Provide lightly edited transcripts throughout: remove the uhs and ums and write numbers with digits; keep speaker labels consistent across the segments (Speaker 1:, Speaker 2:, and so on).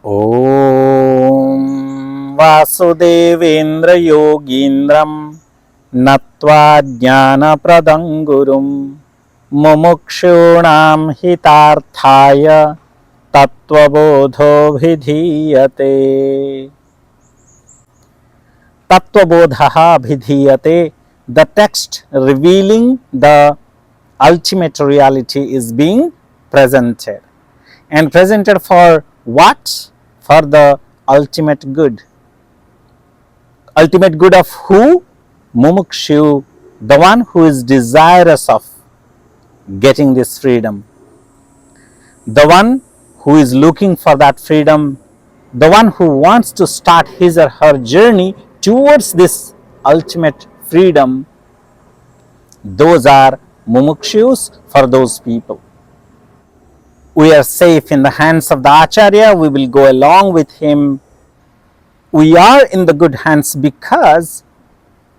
Speaker 1: ॐ वासुदेवेन्द्र योगीन्द्रं नत्वा ज्ञानप्रदं गुरुं मुमुक्षूणां हितार्थाय तत्त्वबोधोऽभिधीयते. Tattvabodha abhidhiyate, the text revealing the ultimate reality is being presented. And presented for what? For the ultimate good. Ultimate good of who? Mumukshu, the one who is desirous of getting this freedom. The one who is looking for that freedom, the one who wants to start his or her journey towards this ultimate freedom, those are mumukshus for those people. We are safe in the hands of the Acharya, we will go along with him. We are in the good hands because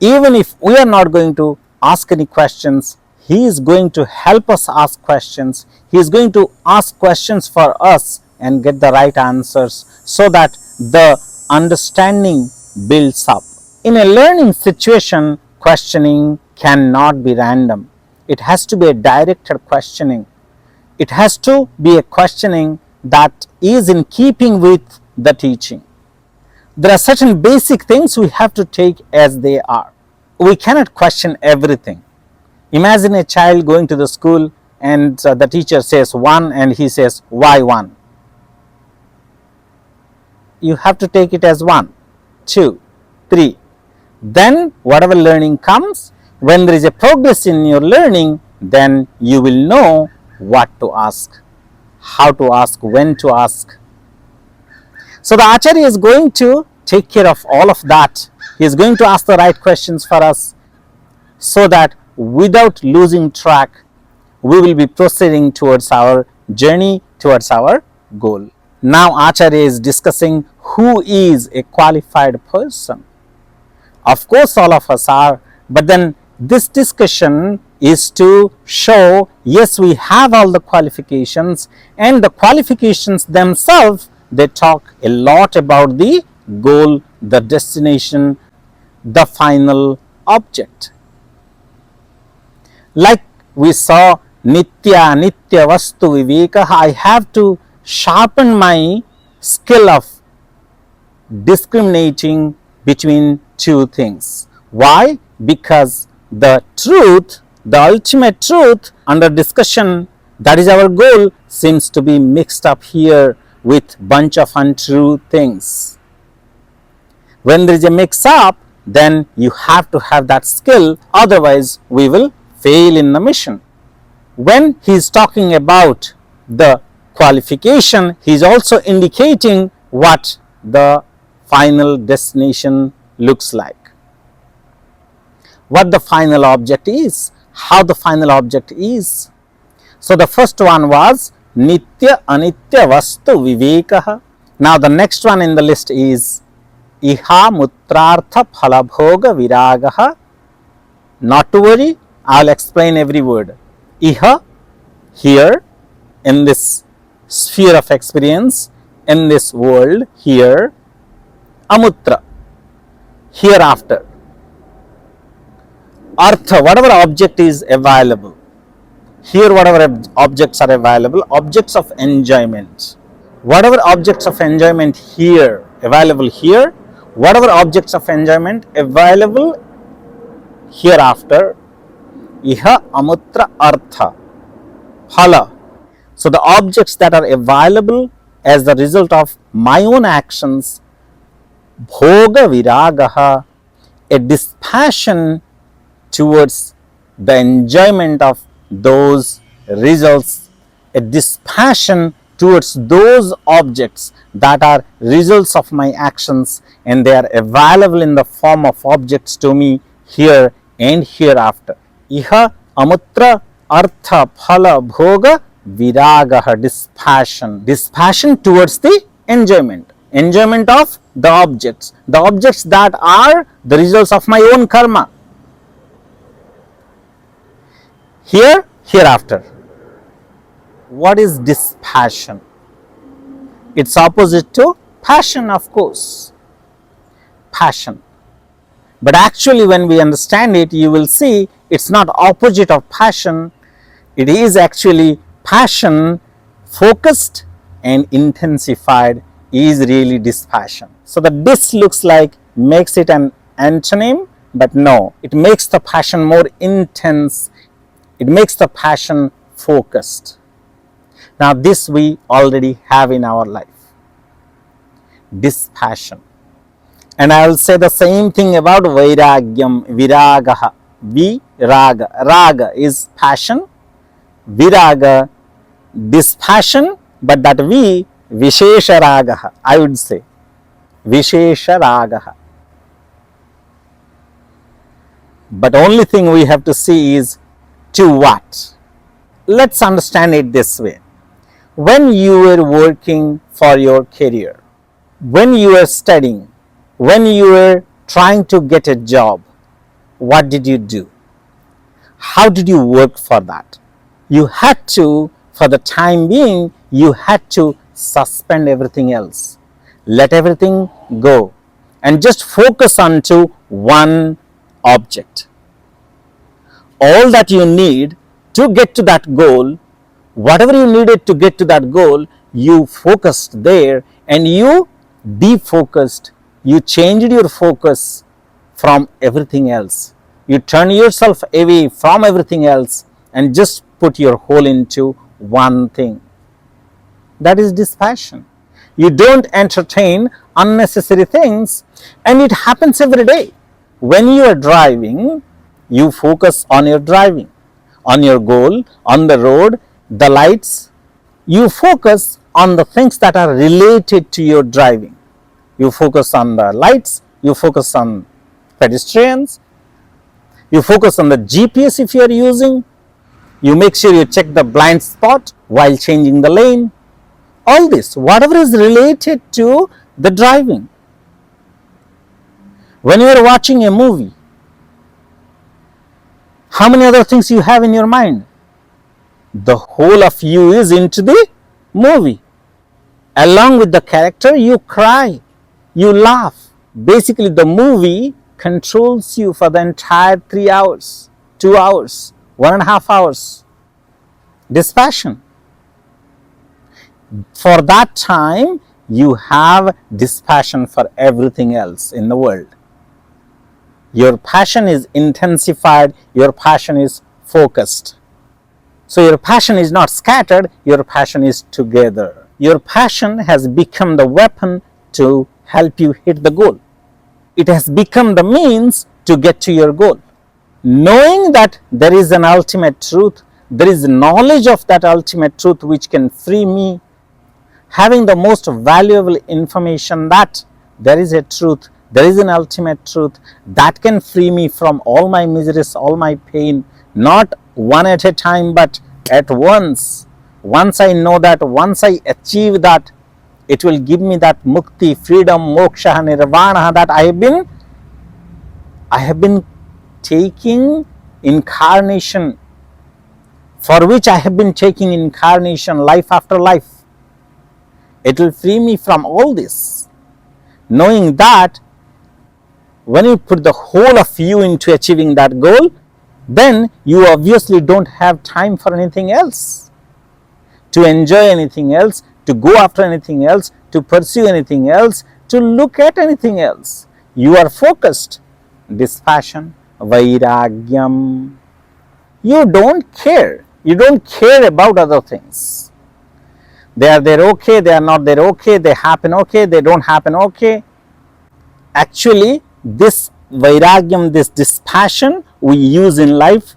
Speaker 1: even if we are not going to ask any questions, he is going to help us ask questions. He is going to ask questions for us and get the right answers so that the understanding builds up. In a learning situation, questioning cannot be random. It has to be a directed questioning. It has to be a questioning that is in keeping with the teaching. There are certain basic things we have to take as they are. We cannot question everything. Imagine a child going to the school and the teacher says 1 and he says, why 1? You have to take it as 1, 2, 3. Then whatever learning comes, when there is a progress in your learning, then you will know what to ask, how to ask, when to ask. So the Acharya is going to take care of all of that. He is going to ask the right questions for us so that without losing track, we will be proceeding towards our journey, towards our goal. Now Acharya is discussing who is a qualified person. Of course all of us are, but then this discussion is to show, yes, we have all the qualifications, and the qualifications themselves, they talk a lot about the goal, the destination, the final object. Like we saw nitya vastu viveka, I have to sharpen my skill of discriminating between two things. Why? Because the truth, the ultimate truth under discussion, that is our goal, seems to be mixed up here with bunch of untrue things. When there is a mix up, then you have to have that skill, otherwise we will fail in the mission. When he is talking about the qualification, he is also indicating what the final destination looks like, what the final object is, how the final object is. So the first one was nitya anitya vastu vivekaha. Now the next one in the list is iha mutrartha phalabhoga viragaha. Not to worry, I will explain every word. Iha, here, in this sphere of experience, in this world, here. Amutra, hereafter. Artha, whatever object is available. Here whatever objects are available, objects of enjoyment. Whatever objects of enjoyment here, available here, whatever objects of enjoyment available hereafter. Iha amutra artha, phala. So the objects that are available as the result of my own actions, bhoga viragaha, a dispassion towards the enjoyment of those results, a dispassion towards those objects that are results of my actions, and they are available in the form of objects to me here and hereafter. Iha amutra artha phala bhoga viragaha, dispassion towards the enjoyment of the objects that are the results of my own karma, here, hereafter. What is dispassion? It's opposite to passion, of course. Passion. But actually, when we understand it, you will see it's not opposite of passion. It is actually passion focused and intensified is really dispassion. So the dis looks like makes it an antonym, but no, it makes the passion more intense. It makes the passion focused. Now this we already have in our life. Dispassion. And I will say the same thing about vairagyam, viragaha. Viraga. Raga is passion. Viraga, dispassion, but that V, Vishesha Ragaha, I would say. Vishesha Ragaha. But only thing we have to see is to what? Let's understand it this way. When you were working for your career, when you were studying, when you were trying to get a job, what did you do? How did you work for that? You had to, for the time being, you had to suspend everything else. Let everything go and just focus on to one object. All that you need to get to that goal, whatever you needed to get to that goal, you focused there and you defocused. You changed your focus from everything else. You turn yourself away from everything else and just put your whole into one thing. That is dispassion. You don't entertain unnecessary things, and it happens every day. When you are driving, you focus on your driving, on your goal, on the road, the lights. You focus on the things that are related to your driving. You focus on the lights, you focus on pedestrians, you focus on the GPS if you are using, you make sure you check the blind spot while changing the lane. All this, whatever is related to the driving. When you are watching a movie, how many other things you have in your mind? The whole of you is into the movie. Along with the character, you cry, you laugh. Basically, the movie controls you for the entire 3 hours, 2 hours, 1.5 hours. Dispassion. For that time, you have dispassion for everything else in the world. Your passion is intensified, your passion is focused. So your passion is not scattered, your passion is together. Your passion has become the weapon to help you hit the goal. It has become the means to get to your goal. Knowing that there is an ultimate truth, there is knowledge of that ultimate truth which can free me, having the most valuable information that there is a truth, there is an ultimate truth that can free me from all my miseries, all my pain, not one at a time but at once. Once I know that, once I achieve that, it will give me that mukti, freedom, moksha, nirvana that I have been taking incarnation, for which I have been taking incarnation life after life. It will free me from all this. Knowing that when you put the whole of you into achieving that goal, then you obviously don't have time for anything else, to enjoy anything else, to go after anything else, to pursue anything else, to look at anything else. You are focused. Dispassion, vairagyam. You don't care. You don't care about other things. They are there okay, they are not there okay, they happen okay, they don't happen okay. Actually, this vairagyam, this dispassion we use in life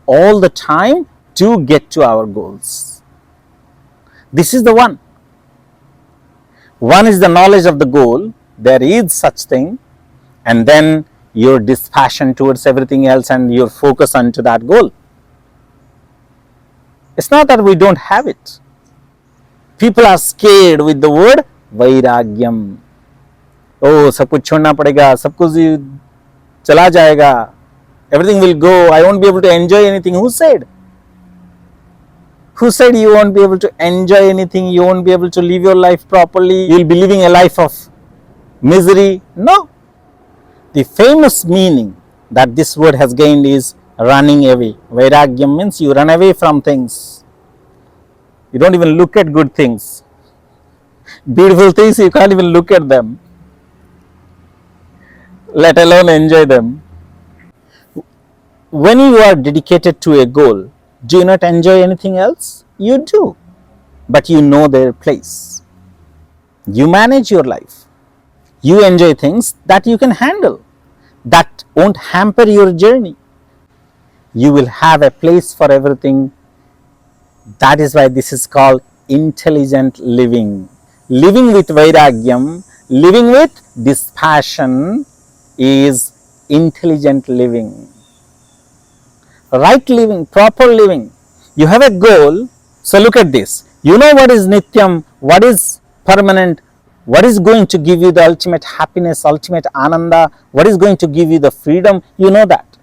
Speaker 1: all the time to get to our goals. This is the one. One is the knowledge of the goal, there is such thing, and then your dispassion towards everything else and your focus onto that goal. It's not that we don't have it. People are scared with the word vairagyam. Oh, सब कुछ छोड़ना पड़ेगा, सब कुछ चला जाएगा, everything will go, I won't be able to enjoy anything. Who said? Who said you won't be able to enjoy anything, you won't be able to live your life properly, you'll be living a life of misery? No. The famous meaning that this word has gained is running away. Vairagyam means you run away from things. You don't even look at good things. Beautiful things, you can't even look at them, let alone enjoy them. When you are dedicated to a goal, do you not enjoy anything else? You do, but you know their place. You manage your life. You enjoy things that you can handle, that won't hamper your journey. You will have a place for everything. That is why this is called intelligent living. Living with vairagyam, living with dispassion is intelligent living. Right living, proper living. You have a goal. So look at this. You know what is nityam, what is permanent, what is going to give you the ultimate happiness, ultimate ananda, what is going to give you the freedom. You know that.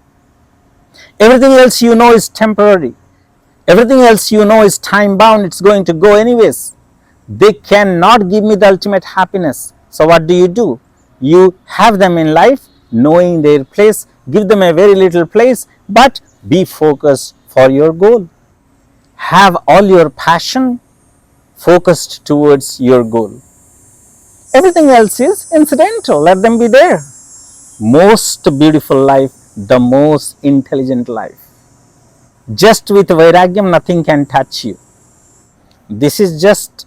Speaker 1: Everything else you know is temporary. Everything else you know is time bound. It's going to go anyways. They cannot give me the ultimate happiness. So what do? You have them in life, knowing their place, give them a very little place, but be focused for your goal. Have all your passion focused towards your goal. Everything else is incidental. Let them be there. Most beautiful life, the most intelligent life. Just with vairagyam, nothing can touch you. This is just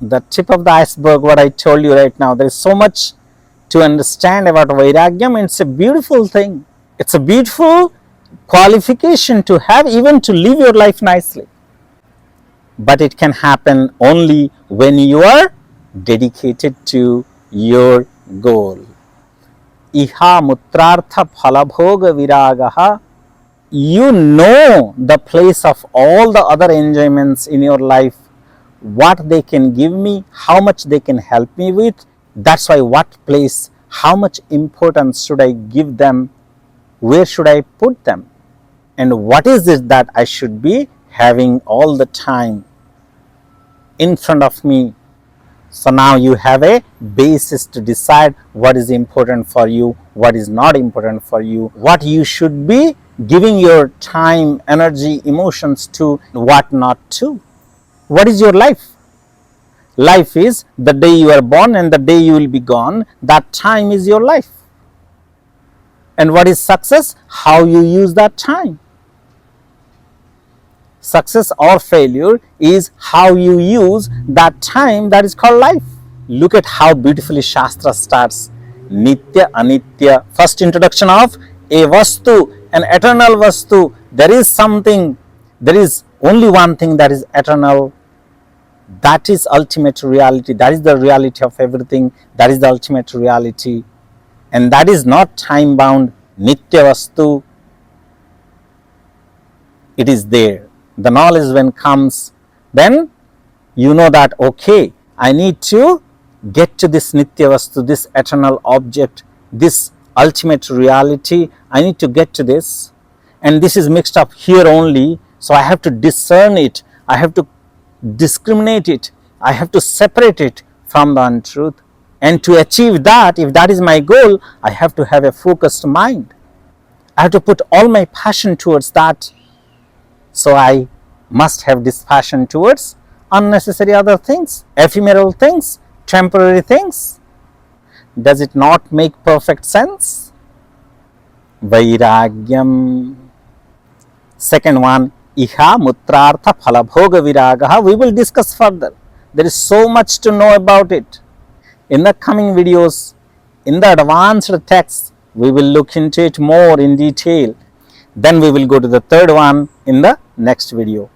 Speaker 1: the tip of the iceberg, what I told you right now. There is so much to understand about vairagyam. It's a beautiful thing. It's a beautiful qualification to have, even to live your life nicely. But it can happen only when you are dedicated to your goal. Iha mutrartha phalabhoga viragaha. You know the place of all the other enjoyments in your life, what they can give me, how much they can help me with. That's why what place, how much importance should I give them, where should I put them, and what is it that I should be having all the time in front of me. So now you have a basis to decide what is important for you, what is not important for you, what you should be giving your time, energy, emotions to, what not to. What is your life? Life is the day you are born and the day you will be gone. That time is your life. And what is success? How you use that time. Success or failure is how you use that time that is called life. Look at how beautifully Shastra starts. Nitya, Anitya. First introduction of a Vastu, an eternal Vastu. There is something, there is only one thing that is eternal. That is ultimate reality. That is the reality of everything. That is the ultimate reality. And that is not time bound. Nitya Vastu. It is there. The knowledge when comes, then you know that, okay, I need to get to this Nitya Vastu, this eternal object, this ultimate reality. I need to get to this, and this is mixed up here only. So I have to discern it, I have to discriminate it, I have to separate it from the untruth. And to achieve that, if that is my goal, I have to have a focused mind. I have to put all my passion towards that. So I must have dispassion towards unnecessary other things, ephemeral things, temporary things. Does it not make perfect sense? Vairagyam. Second one, iha mutrartha phalabhoga viragaha. We will discuss further. There is so much to know about it. In the coming videos, in the advanced texts, we will look into it more in detail. Then we will go to the third one in the next video.